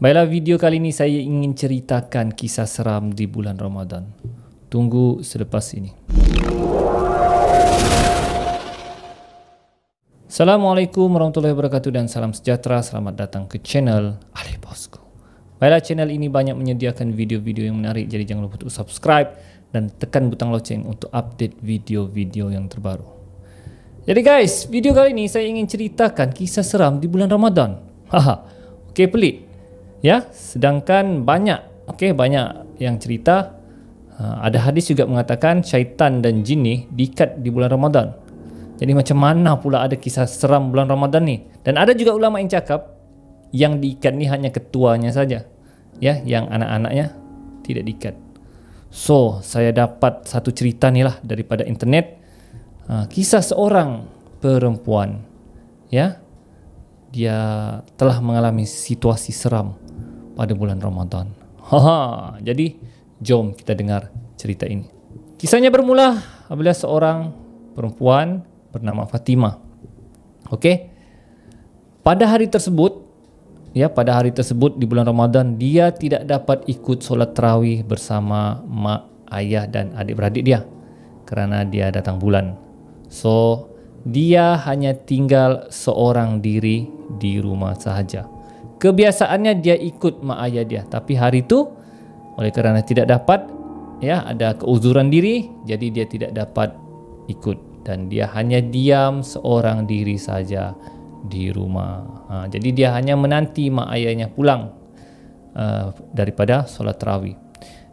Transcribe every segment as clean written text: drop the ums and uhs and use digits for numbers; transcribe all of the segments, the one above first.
Baiklah, video kali ini saya ingin ceritakan kisah seram di bulan Ramadan. Tunggu selepas ini. Assalamualaikum warahmatullahi wabarakatuh dan salam sejahtera. Selamat datang ke channel Ali Bosku. Baiklah, channel ini banyak menyediakan video-video yang menarik, jadi jangan lupa untuk subscribe dan tekan butang loceng untuk update video-video yang terbaru. Jadi guys, video kali ini saya ingin ceritakan kisah seram di bulan Ramadan. Okey, pelik. Ya, sedangkan banyak yang cerita, ada hadis juga mengatakan syaitan dan jin ni diikat di bulan Ramadan. Jadi macam mana pula ada kisah seram bulan Ramadan ni? Dan ada juga ulama yang cakap yang diikat ni hanya ketuanya saja, ya, yang anak-anaknya tidak diikat. So, saya dapat satu cerita ni lah daripada internet, kisah seorang perempuan, ya, dia telah mengalami situasi seram pada bulan Ramadan. Jadi jom kita dengar cerita ini. Kisahnya bermula apabila seorang perempuan bernama Fatimah. Okey. Pada hari tersebut di bulan Ramadan, dia tidak dapat ikut solat tarawih bersama mak, ayah dan adik-beradik dia kerana dia datang bulan. So, dia hanya tinggal seorang diri di rumah sahaja. Kebiasaannya dia ikut mak ayah dia, tapi hari itu oleh kerana tidak dapat, ya, ada keuzuran diri, jadi dia tidak dapat ikut dan dia hanya diam seorang diri saja di rumah. Jadi dia hanya menanti mak ayahnya pulang daripada solat tarawih.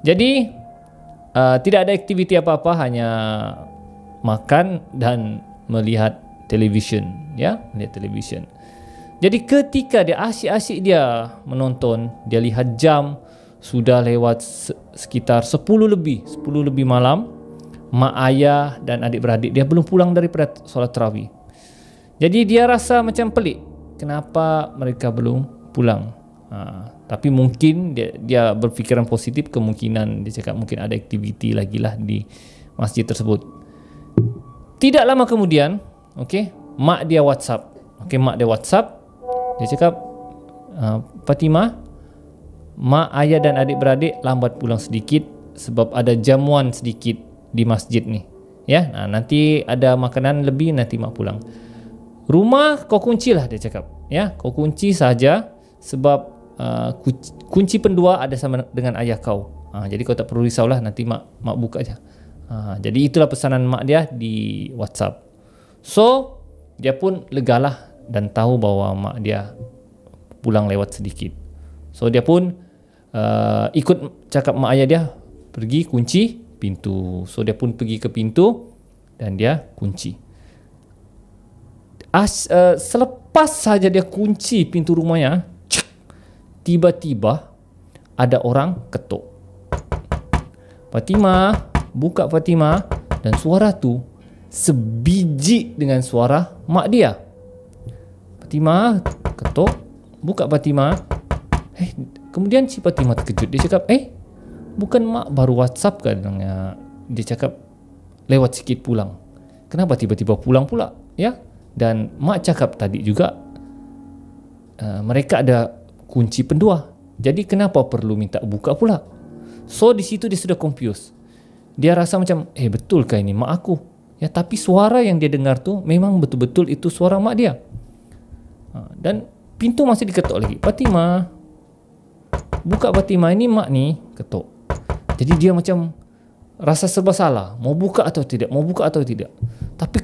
Jadi tidak ada aktiviti apa-apa, hanya makan dan melihat televisyen, ya, melihat televisyen. Jadi ketika dia asyik-asyik dia menonton, dia lihat jam sudah lewat sekitar 10 lebih malam. Mak ayah dan adik-beradik dia belum pulang daripada solat tarawih. Jadi dia rasa macam pelik, kenapa mereka belum pulang. Tapi mungkin dia berfikiran positif, kemungkinan dia cakap mungkin ada aktiviti lagi lah di masjid tersebut. Tidak lama kemudian, mak dia WhatsApp. Dia cakap, Fatimah, mak, ayah dan adik-beradik lambat pulang sedikit sebab ada jamuan sedikit di masjid ni. Ya, nanti ada makanan lebih, nanti mak pulang. Rumah kau kunci lah, dia cakap. Ya, kau kunci saja sebab kunci pendua ada sama dengan ayah kau. Jadi kau tak perlu risaulah, nanti mak buka aja. Jadi itulah pesanan mak dia di WhatsApp. So, dia pun legalah dan tahu bahawa mak dia pulang lewat sedikit. So dia pun ikut cakap mak ayah dia, pergi kunci pintu. So dia pun pergi ke pintu dan dia kunci. Selepas saja dia kunci pintu rumahnya, tiba-tiba ada orang ketuk. Fatimah, buka Fatimah. Dan suara tu sebiji dengan suara mak dia. Fatimah ketuk, buka Fatimah. Kemudian si Fatimah terkejut. Dia cakap, bukan mak baru WhatsApp kan? Dia cakap lewat sikit pulang. Kenapa tiba-tiba pulang pula? Ya. Dan mak cakap tadi juga mereka ada kunci pendua. Jadi kenapa perlu minta buka pula? So di situ dia sudah confused. Dia rasa macam, betulkah ini mak aku? Ya, tapi suara yang dia dengar tu memang betul-betul itu suara mak dia. Dan pintu masih diketuk lagi. Fatimah, buka Fatimah, ini mak ni ketuk. Jadi dia macam rasa serba salah, mau buka atau tidak. Tapi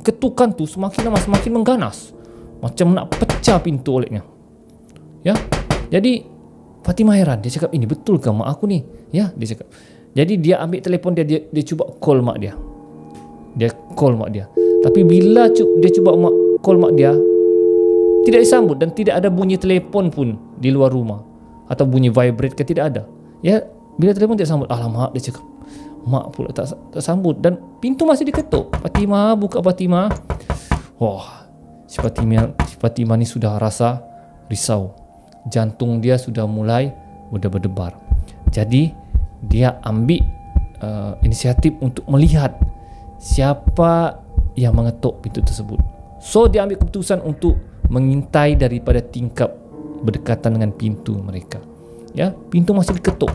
ketukan tu semakin lama semakin mengganas, macam nak pecah pintu olehnya. Ya, jadi Fatimah heran. Dia cakap, ini betul ke mak aku ni? Ya, dia cakap. Jadi dia ambil telefon dia cuba call mak dia. Tapi bila dia cuba call mak dia, tidak disambut dan tidak ada bunyi telefon pun di luar rumah atau bunyi vibrate ke, tidak ada. Ya, bila telefon tidak sambut, alamak, dia cakap, mak pula tak sambut dan pintu masih diketuk. Fatimah, buka Fatimah. Wah, si Fatimah ni sudah rasa risau. Jantung dia sudah mulai berdebar. Jadi dia ambil inisiatif untuk melihat siapa yang mengetuk pintu tersebut. So dia ambil keputusan untuk mengintai daripada tingkap berdekatan dengan pintu mereka. Ya, pintu masih diketuk.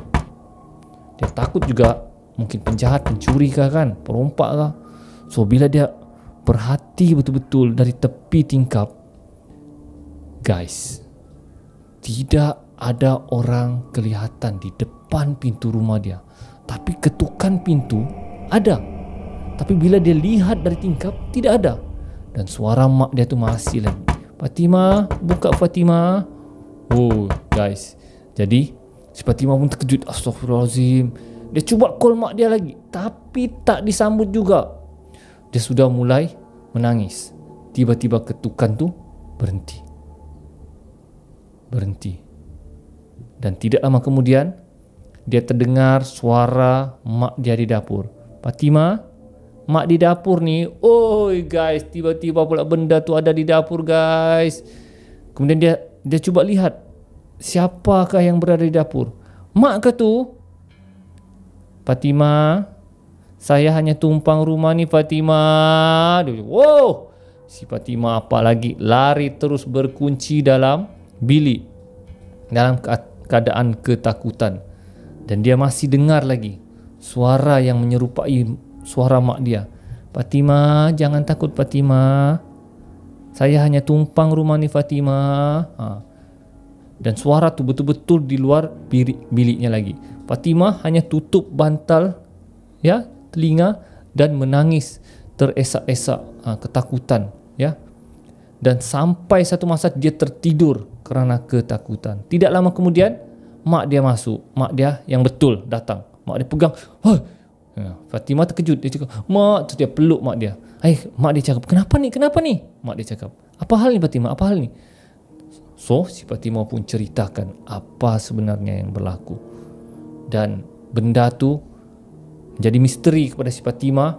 Dia takut juga, mungkin penjahat, pencuri kah kan, perompak kah. So bila dia perhati betul-betul dari tepi tingkap, guys, tidak ada orang kelihatan di depan pintu rumah dia. Tapi ketukan pintu ada. Tapi bila dia lihat dari tingkap, tidak ada. Dan suara mak dia tu masih lagi, Fatimah, buka Fatimah. Oh guys, jadi si Fatimah pun terkejut. Astaghfirullahaladzim. Dia cuba call mak dia lagi, tapi tak disambut juga. Dia sudah mulai menangis. Tiba-tiba ketukan tu berhenti. Dan tidak lama kemudian dia terdengar suara mak dia di dapur. Fatimah, mak di dapur ni. Oi guys, tiba-tiba pula benda tu ada di dapur guys. Kemudian dia cuba lihat, siapakah yang berada di dapur? Mak ke tu? Fatimah, saya hanya tumpang rumah ni Fatimah. Wow, si Fatimah apa lagi, lari terus berkunci dalam bilik dalam keadaan ketakutan. Dan dia masih dengar lagi suara yang menyerupai suara mak dia. Fatimah, jangan takut Fatimah, saya hanya tumpang rumah ni Fatimah. Dan suara tu betul-betul di luar biliknya lagi. Fatimah hanya tutup bantal ya telinga dan menangis teresak-esak ketakutan ya. Dan sampai satu masa dia tertidur kerana ketakutan. Tidak lama kemudian mak dia masuk. Mak dia yang betul datang. Mak dia pegang. Fatimah terkejut. Dia cakap, mak. Terus dia peluk mak dia. Mak dia cakap, kenapa ni? Mak dia cakap, apa hal ni Fatimah? Apa hal ni? So si Fatimah pun ceritakan apa sebenarnya yang berlaku. Dan benda tu menjadi misteri kepada si Fatimah.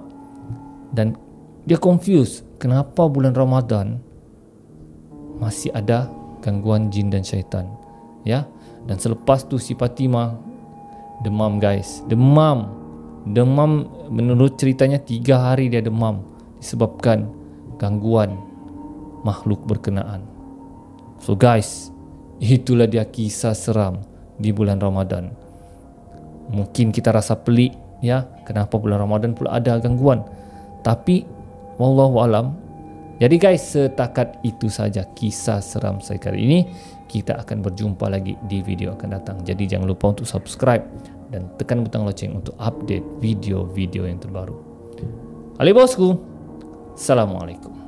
Dan dia confused, kenapa bulan Ramadan masih ada gangguan jin dan syaitan ya. Dan selepas tu si Fatimah demam guys. Demam menurut ceritanya 3 hari dia demam disebabkan gangguan makhluk berkenaan. So guys, itulah dia kisah seram di bulan Ramadan. Mungkin kita rasa pelik ya, kenapa bulan Ramadan pula ada gangguan. Tapi wallahu alam. Jadi guys, setakat itu saja kisah seram saya kali ini. Kita akan berjumpa lagi di video akan datang. Jadi jangan lupa untuk subscribe dan tekan butang loceng untuk update video-video yang terbaru. Ali Bosku, Assalamualaikum.